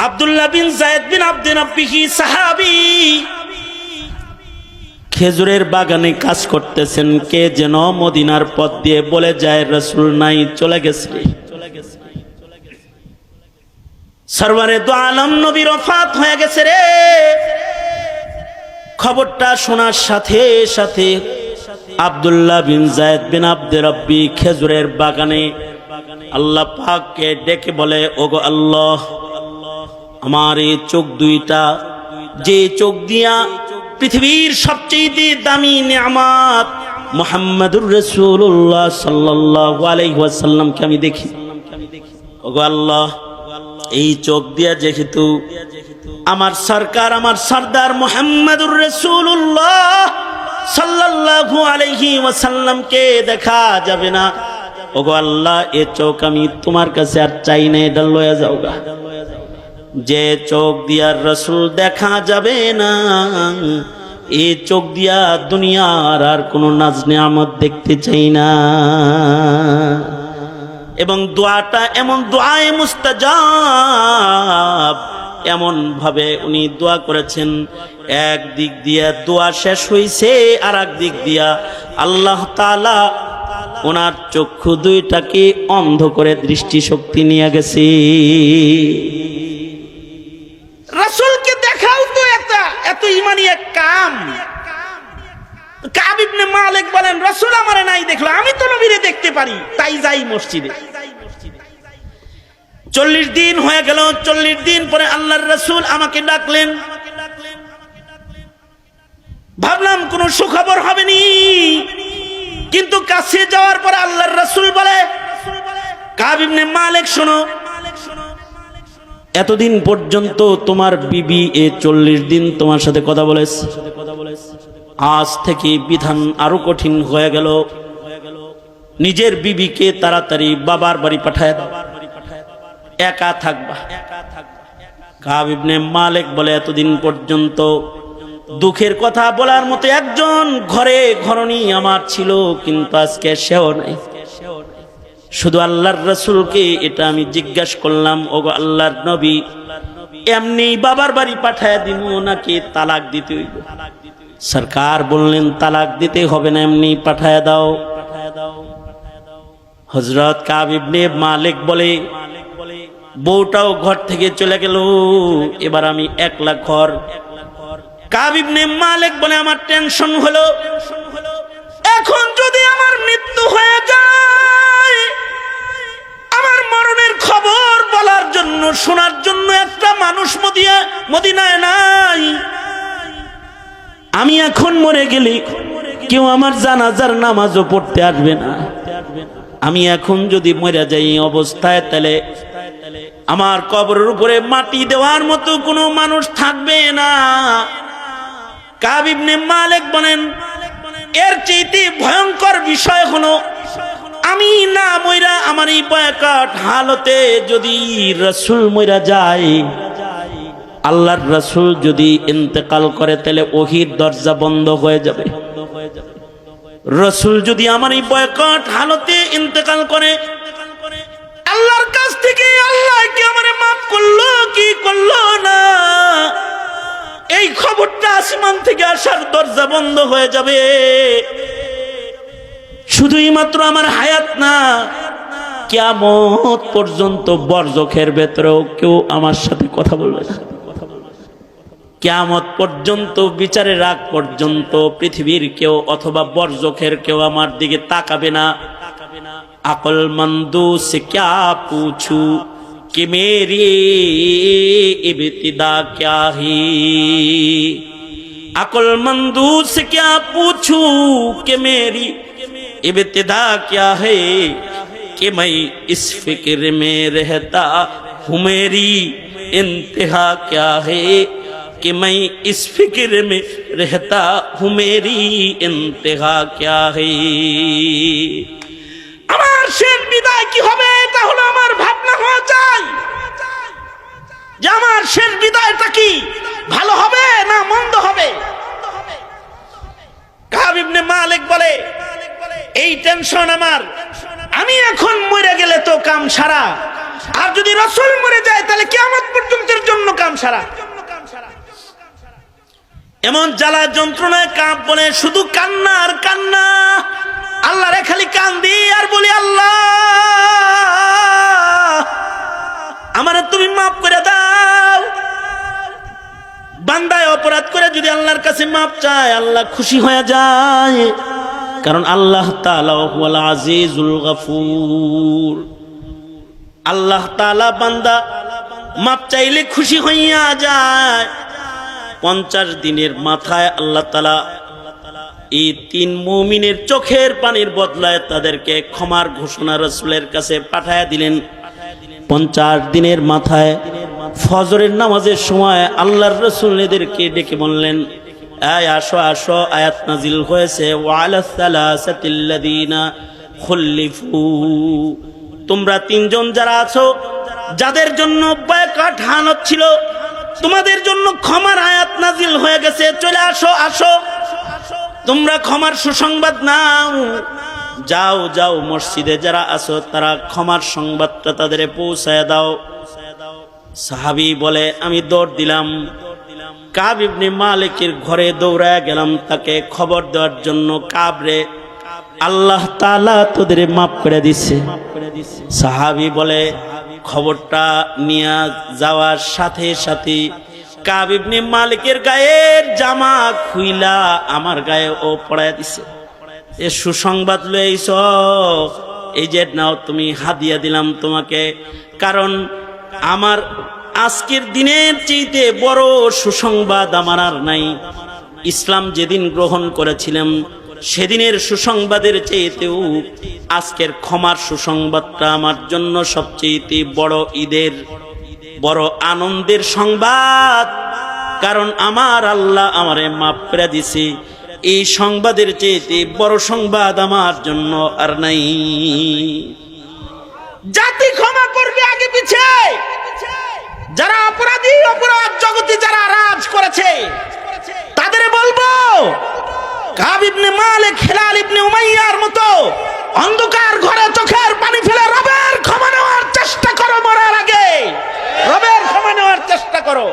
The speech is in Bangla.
আব্দুল্লাহ বিন যায়েদ বিন আব্দে রাব্বিহি সাহাবী খেজুরের বাগানে কাজ করতেছেন। কে যেন মদিনার পথ দিয়ে বলে যায়, রাসূল নাই, চলে গেছে। সরওয়ারে দু আলম নবী ওফাত হয়ে গেছে রে। খবরটা শোনার সাথে সাথে আব্দুল্লাহ বিন যায়েদ বিন আব্দে রাব্বি খেজুরের বাগানে আল্লাহ পাককে ডেকে বলে, ওগো আল্লাহ, আমার এই চোখ দুইটা, যে চোখ দিয়া পৃথিবীর সবচেয়ে দামি নিয়ামত মুহাম্মাদুর রাসূলুল্লাহ সাল্লাল্লাহু আলাইহি ওয়াসাল্লামকে আমি দেখি, ওগো আল্লাহ, এই চোখ দিয়া যেহেতু আমার সরকার, আমার সরদার মুহাম্মাদুর রাসূলুল্লাহ সাল্লাল্লাহু আলাইহি ওয়াসাল্লামকে দেখা যাবে না, ওগো আল্লাহ, এ চোখ আমি তোমার কাছে আর চাই না, এটা লয়ে যাও গা। যে চোখ দিয়া রাসূল দেখা যাবে না, এই চোখ দিয়া দুনিয়ার আর কোন নাজ নিয়ামত দেখতে চাই না। এবং দোয়াটা এমন দোয়ায়ে মুস্তাজাব, এমন ভাবে উনি দোয়া করেছেন, এক দিক দিয়া দোয়া শেষ হইছে, আর এক দিক দিয়া আল্লাহ তাআলা ওনার চক্ষু দুইটাকে অন্ধ করে দৃষ্টিশক্তি নিয়ে গেছে। রাসূলকে দেখাও তো এত ইমানি এক কাম। কাব ইবনে মালিক বলেন, রাসূল আমারে নাই দেখলো, আমি তো নবীরে দেখতে পারি, তাই যাই মসজিদে। 40 দিন হয়ে গেল। 40 দিন পরে আল্লাহর রাসূল আমাকে ডাকলেন। ভাবলাম কোন সুখবর হবে নি, কিন্তু কাছে যাওয়ার পরে আল্লাহর রাসূল বলে, কাব ইবনে মালিক শোনো, এতদিন পর্যন্ত তোমার বিবি 40 দিন তোমার সাথে কথা বলেছে, আজ থেকে বিধান আরো কঠিন হয়ে গেল। নিজের বিবিকে তাড়াতাড়ি বাবার বাড়ি পাঠায় দাও, একা থাকবা। কাব ইবনে মালিক বলে, এতদিন পর্যন্ত দুঃখের কথা বলার মতো একজন ঘরে ঘরণী আমার ছিল, কিন্তু আজকে সেও নাই। শুধু আল্লাহর রাসূলকে এটা আমি জিজ্ঞাসা করলাম, ওগো আল্লাহর নবী, এমনি বাবার বাড়ি পাঠায় দিব নাকি তালাক দিতে হইব? সরকার বললেন, তালাক দিতে হবে না, এমনি পাঠায় দাও। হযরত কাব ইবনে মালিক বলে, বউটাও ঘর থেকে চলে গেল, এবার আমি একলা ঘর। কাব ইবনে মালিক বলে, আমার টেনশন হলো, এখন যদি আমার মৃত্যু হয়ে যায়, আমার মরণের খবর বলার জন্য, শোনার জন্য একটা মানুষ মদিনায় নাই। আমি এখন মরে গেলে কেউ আমার জানাজার নামাজও পড়তে আসবে না। আমি এখন যদি মরে যাই এই অবস্থায়, তাহলে আমার কবরের উপরে মাটি দেওয়ার মতো কোনো মানুষ থাকবে না। কাব ইবনে মালিক বলেন, এর চেয়ে ভয়ঙ্কর বিষয় হলো, আমি না মইরা আমার এই বয়কাট হালতে যদি রাসূল মইরা যায়, আল্লাহর রাসূল যদি ইন্তেকাল করে, তাহলে ওহীর দরজা বন্ধ হয়ে যাবে। রাসূল যদি আমার এই বয়কাট হালতে ইন্তেকাল করে, আল্লাহর কাছ থেকে আল্লাহ কি আমারে মাফ করলো কি করলো না, এই খবরটা আসমান থেকে আসার দরজা বন্ধ হয়ে যাবে। শুধুই মাত্র আমার হায়াত না, কিয়ামত পর্যন্ত বরজখের ভেতরেও কেউ আমার সাথে কথা বলবে না। কিয়ামত পর্যন্ত, বিচারের আগ পর্যন্ত পৃথিবীর কেউ অথবা বরজখের কেউ আমার দিকে তাকাবে না। আকলমন্দু সে ক্যা পুছু कि मेरी इब्तिदा क्या है, अक्लमंदू से क्या पूछूं कि मेरी इब्तिदा क्या है, कि मैं इस फिक्र में रहता हूँ मेरी इंतहा क्या है, कि मैं इस फिक्र में रहता हूँ मेरी इंतहा क्या है। আমার শেষ বিদায় কি হবে, এটা হলো আমার ভাবনা হওয়া চাই, যে আমার শেষ বিদায়টা কি ভালো হবে না মন্দ হবে। কাব ইবনে মালিক বলে, এই টেনশন আমার, আমি এখন মরে গেলে তো কাম সারা, আর যদি রাসূল মরে যায় তাহলে কিয়ামত পর্যন্তের জন্য সারা। এমন জ্বালা যন্ত্রণায় কাঁপ বলে শুধু কান্না আর কান্না। আল্লাহ রে খালি কান্দি আর বলি, আল্লাহ আমারে তুমি মাফ করে দাও। বান্দায় অপরাধ করে যদি আল্লাহর কাছে মাফ চায়, আল্লাহ খুশি হয়ে যায়, কারণ আল্লাহ তাআলা হুয়াল আজিজুল গফুর। আল্লাহ তাআলা বান্দা মাপ চাইলে খুশি হইয়া যায়। 50 দিনের মাথায় আল্লাহ তাআলা এই 3 মুমিনের চোখের পানির বদলায় তাদেরকে ক্ষমার ঘোষণা রাসূলের কাছে পাঠায়া দিলেন। 50 দিনের মাথায় ফজরের নামাজের সময় আল্লাহর রাসূল এদেরকে ডেকে বললেন, আয় আসো আসো, আয়াত নাজিল হয়েছে, ওয়ালা সালাসাতিল্লাযিনা খুল্লিফু, তোমরা 3 জন যারা আছো, যাদের জন্য বয়কট হানত ছিল, তোমাদের জন্য ক্ষমার আয়াত নাজিল হয়ে গেছে, চলে আসো আসো, তোমরা ক্ষমার সুসংবাদ নাও। যাও যাও, মসজিদে যারা আছো তারা ক্ষমার সংবাদটা তাদের পৌঁছায় দাও। সাহাবী বলে, আমি দৌড় দিলাম, কাব ইবনে মালিকের ঘরে দৌড়ায় গেলাম তাকে খবর দেওয়ার জন্য, কাব রে আল্লাহ তাআলা তোদের মাফ করে দিছে। সাহাবী বলে, খবরটা নিয়ে যাওয়ার সাথে সাথে কাব ইবনে মালিকের গায়ের জামা খুইলা আমার গায়ে ও পড়ায় দিছে। এ সুসংবাদ লইছ, এই যে নাও তুমি হাদিয়া দিলাম তোমাকে, কারণ আমার আজকের দিনের চাইতে বড় সুসংবাদ আমার আর নাই। ইসলাম যেদিন গ্রহণ করেছিলাম সেদিনের সুসংবাদের চাইতেও আজকের ক্ষমার সুসংবাদটা আমার জন্য সবচেয়ে বড় ঈদের বড় আনন্দের সংবাদ, কারণ আমার আল্লাহ আমারে মাফ করে দিছে। এই সংবাদের চাইতে বড় সংবাদ আমার জন্য আর নাই। জাতি ক্ষমা করবে আগে পিছে, যারা অপরাধী, অপরাধ জগতে যারা রাজ করেছে তাদের বলবো, কাব ইবনে মালিক, হিলাল ইবনে উমাইয়ার মতো অন্ধকার ঘরে চোখের পানি ফেলে রবের ক্ষমা নেওয়ার চেষ্টা করো, মরার আগে রবের ক্ষমা নেওয়ার চেষ্টা করো।